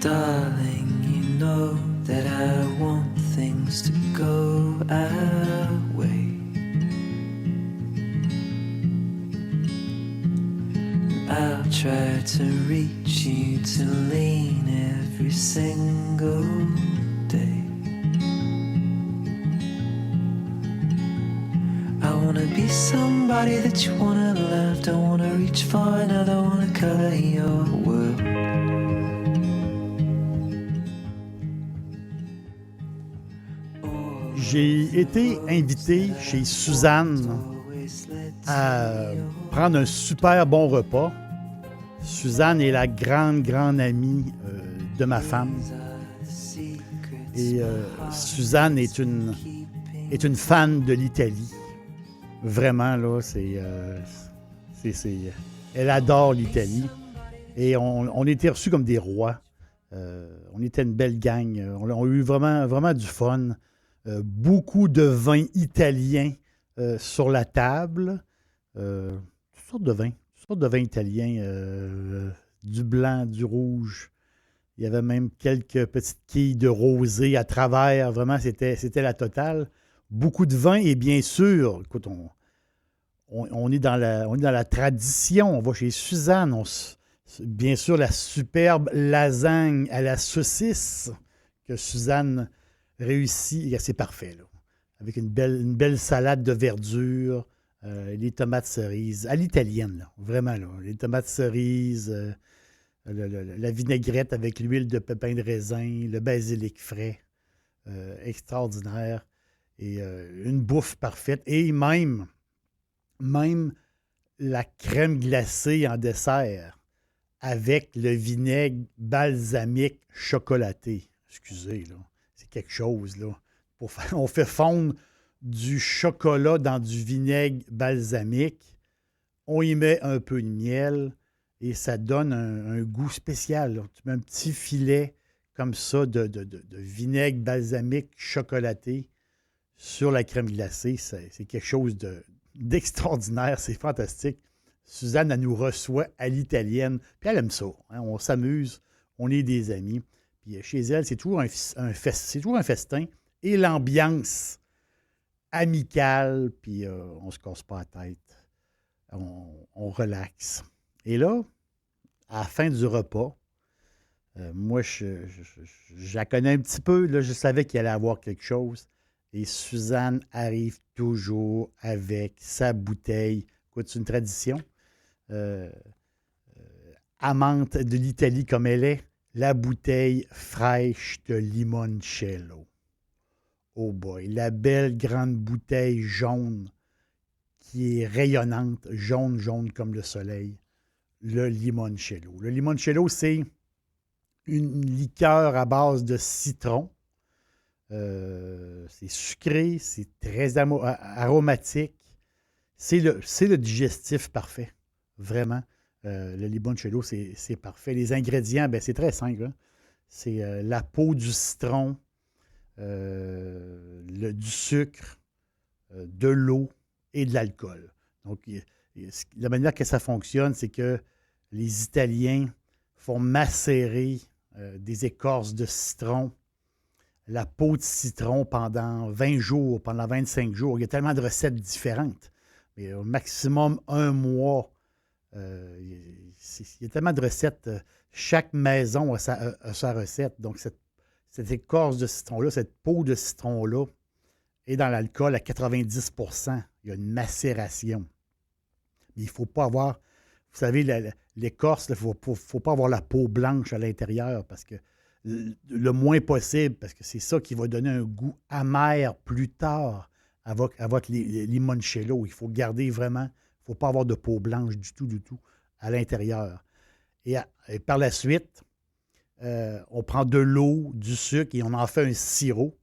Darling, you know that I want things to go our way. I'll try to reach you to lean every single day. I wanna be somebody that you wanna love. Don't wanna reach far enough, I wanna color your world. J'ai été invité chez Suzanne à prendre un super bon repas. Suzanne est la grande amie de ma femme. Et Suzanne est une fan de l'Italie. Vraiment, là, elle adore l'Italie. Et on était reçus comme des rois. On était une belle gang. On a eu vraiment du fun. Beaucoup de vins italiens sur la table. Toutes sortes de vins italiens. Du blanc, du rouge. Il y avait même quelques petites quilles de rosé à travers. Vraiment, c'était la totale. Beaucoup de vin et bien sûr, écoute, on est dans la tradition. On va chez Suzanne. Bien sûr, la superbe lasagne à la saucisse que Suzanne réussit. C'est parfait, là. Avec une belle salade de verdure, les tomates cerises, à l'italienne, là, vraiment, là. Les tomates cerises, la vinaigrette avec l'huile de pépins de raisin, le basilic frais, extraordinaire. Et une bouffe parfaite. Et même la crème glacée en dessert avec le vinaigre balsamique chocolaté. Excusez, là. C'est quelque chose, là. On fait fondre du chocolat dans du vinaigre balsamique. On y met un peu de miel et ça donne un goût spécial, là. Tu mets un petit filet comme ça de vinaigre balsamique chocolaté sur la crème glacée. C'est quelque chose d'extraordinaire. C'est fantastique. Suzanne, elle nous reçoit à l'italienne. Puis elle aime ça. Hein? On s'amuse. On est des amis. Puis chez elle, c'est toujours c'est toujours un festin. Et l'ambiance amicale. Puis on se casse pas la tête. On relaxe. Et là, à la fin du repas, moi, je la connais un petit peu. Là, je savais qu'il allait avoir quelque chose. Et Suzanne arrive toujours avec sa bouteille. Écoute, c'est une tradition. Amante de l'Italie comme elle est, la bouteille fraîche de limoncello. Oh boy, la belle grande bouteille jaune qui est rayonnante, jaune comme le soleil, le limoncello. Le limoncello, c'est une liqueur à base de citron. C'est sucré, c'est très aromatique. C'est le digestif parfait, vraiment. Le limoncello, c'est parfait. Les ingrédients, ben, c'est très simple, hein. C'est la peau du citron, du sucre, de l'eau et de l'alcool. Donc, la manière que ça fonctionne, c'est que les Italiens font macérer des écorces de citron, la peau de citron pendant 20 jours, pendant 25 jours. Il y a tellement de recettes différentes. Mais au maximum 1 mois, il y a tellement de recettes. Chaque maison a sa recette. Donc, cette écorce de citron-là, cette peau de citron-là, est dans l'alcool à 90 %. Il y a une macération. Mais il ne faut pas avoir, vous savez, l'écorce, il ne faut pas avoir la peau blanche à l'intérieur parce que le moins possible, parce que c'est ça qui va donner un goût amer plus tard à votre limoncello. Il faut garder vraiment, il ne faut pas avoir de peau blanche du tout à l'intérieur. Et par la suite, on prend de l'eau, du sucre et on en fait un sirop.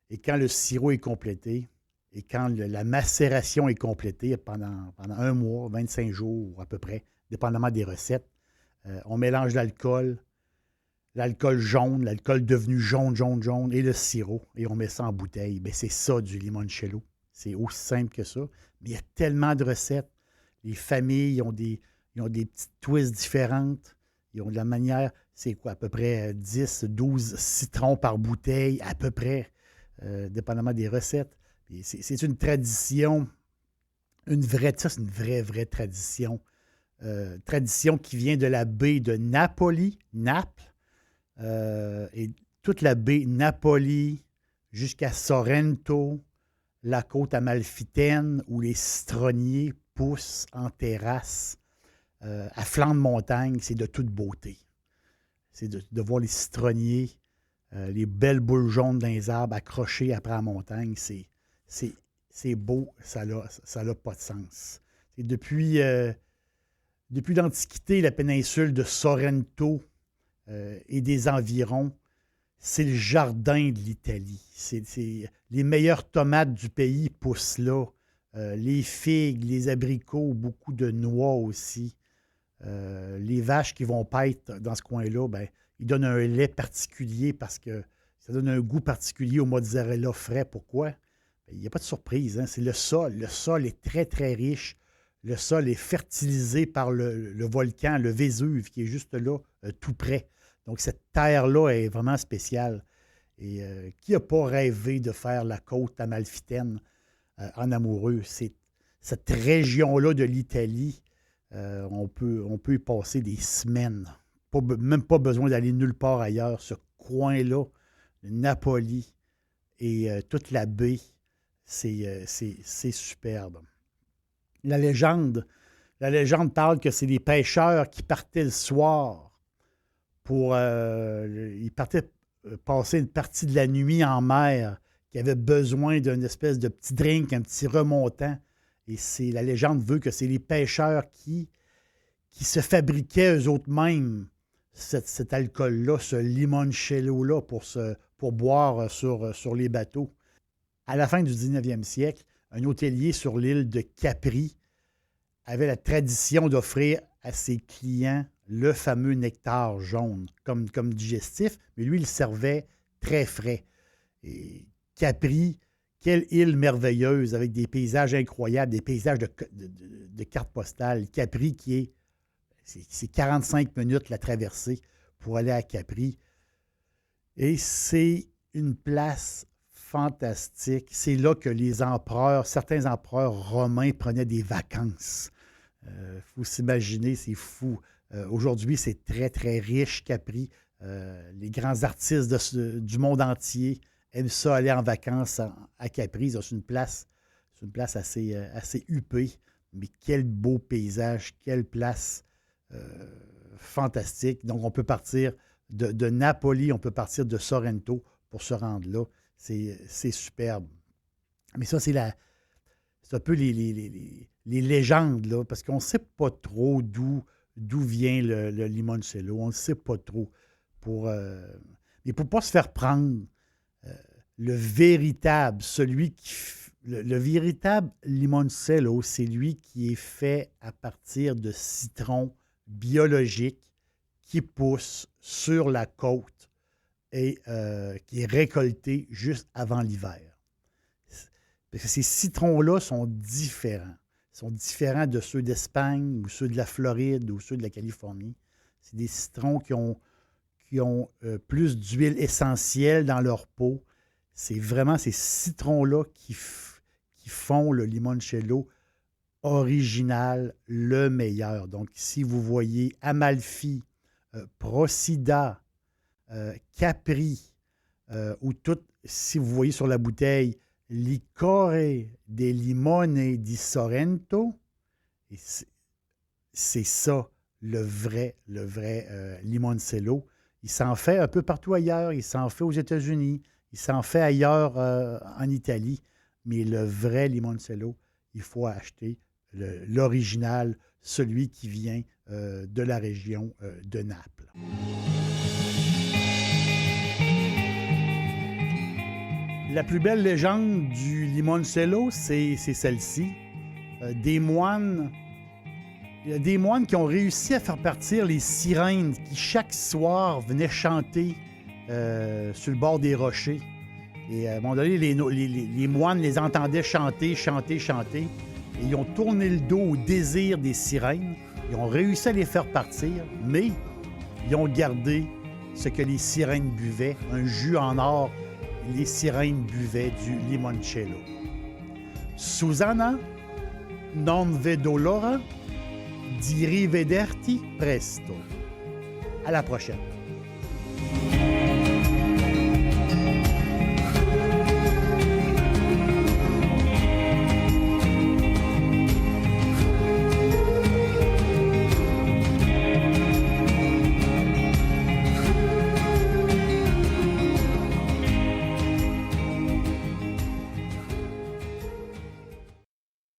Et quand le sirop est complété et quand la macération est complétée pendant 1 mois, 25 jours à peu près, dépendamment des recettes, on mélange l'alcool jaune, l'alcool devenu jaune, et le sirop, et on met ça en bouteille. Bien, c'est ça du limoncello. C'est aussi simple que ça. Mais il y a tellement de recettes. Les familles ils ont des petites twists différentes. Ils ont de la manière. c'est quoi, à peu près 10, 12 citrons par bouteille, à peu près, dépendamment des recettes. Puis c'est une tradition, ça c'est une vraie tradition. Tradition qui vient de la baie de Napoli, Naples, et toute la baie Napoli jusqu'à Sorrento, la côte amalfitaine où les citronniers poussent en terrasse, à flanc de montagne, c'est de toute beauté. C'est de voir les citronniers, les belles boules jaunes dans les arbres accrochées après la montagne. C'est beau, ça n'a pas de sens. Et depuis l'Antiquité, la péninsule de Sorrento et des environs, c'est le jardin de l'Italie. Les meilleures tomates du pays poussent là. Les figues, les abricots, beaucoup de noix aussi. Les vaches qui vont paître dans ce coin-là, ben, ils donnent un lait particulier parce que ça donne un goût particulier au mozzarella frais. Pourquoi? Ben, il n'y a pas de surprise, hein? C'est le sol. Le sol est très riche. Le sol est fertilisé par le volcan, le Vésuve, qui est juste là, tout près. Donc, cette terre-là est vraiment spéciale. Et qui n'a pas rêvé de faire la côte amalfitaine en amoureux? C'est cette région-là de l'Italie, on peut y passer des semaines. Même pas besoin d'aller nulle part ailleurs. Ce coin-là, Napoli et toute la baie, c'est superbe. La légende parle que c'est les pêcheurs qui partaient le soir ils partaient passer une partie de la nuit en mer, qui avaient besoin d'une espèce de petit drink, un petit remontant. Et la légende veut que c'est les pêcheurs qui se fabriquaient eux-mêmes cet alcool-là, ce limoncello-là pour boire sur les bateaux. À la fin du 19e siècle, un hôtelier sur l'île de Capri avait la tradition d'offrir à ses clients le fameux nectar jaune comme digestif, mais lui, il le servait très frais. Et Capri, quelle île merveilleuse avec des paysages incroyables, des paysages de cartes postales. Capri c'est 45 minutes la traversée pour aller à Capri. Et c'est une place fantastique. C'est là que certains empereurs romains prenaient des vacances. Faut s'imaginer, c'est fou. Aujourd'hui, c'est très riche, Capri. Les grands artistes du monde entier aiment ça, aller en vacances à Capri. C'est une place assez huppée. Mais quel beau paysage, quelle place fantastique. Donc, on peut partir de Napoli, on peut partir de Sorrento pour se rendre là. C'est superbe. Mais ça, c'est un peu les légendes, là, parce qu'on ne sait pas trop d'où vient le limoncello. On ne sait pas trop. Mais pour ne pas se faire prendre, le véritable limoncello, c'est lui qui est fait à partir de citrons biologiques qui poussent sur la côte et qui est récolté juste avant l'hiver. Parce que ces citrons-là sont différents. Ils sont différents de ceux d'Espagne ou ceux de la Floride ou ceux de la Californie. C'est des citrons qui ont plus d'huile essentielle dans leur peau. C'est vraiment ces citrons-là qui font le limoncello original, le meilleur. Donc, si vous voyez Amalfi, Procida, Capri, ou si vous voyez sur la bouteille Licore de Limone di Sorrento, c'est ça, le vrai limoncello. Il s'en fait un peu partout ailleurs. Il s'en fait aux États-Unis. Il s'en fait ailleurs en Italie. Mais le vrai limoncello, il faut acheter l'original, celui qui vient de la région de Naples. La plus belle légende du limoncello, c'est celle-ci. Il y a des moines qui ont réussi à faire partir les sirènes qui, chaque soir, venaient chanter sur le bord des rochers. Et à un moment donné, les moines les entendaient chanter. Et ils ont tourné le dos au désir des sirènes. Ils ont réussi à les faire partir, mais Ils ont gardé ce que les sirènes buvaient, un jus en or. Les sirènes buvaient du limoncello. Susanna, non vedo l'ora di rivederti presto. À la prochaine.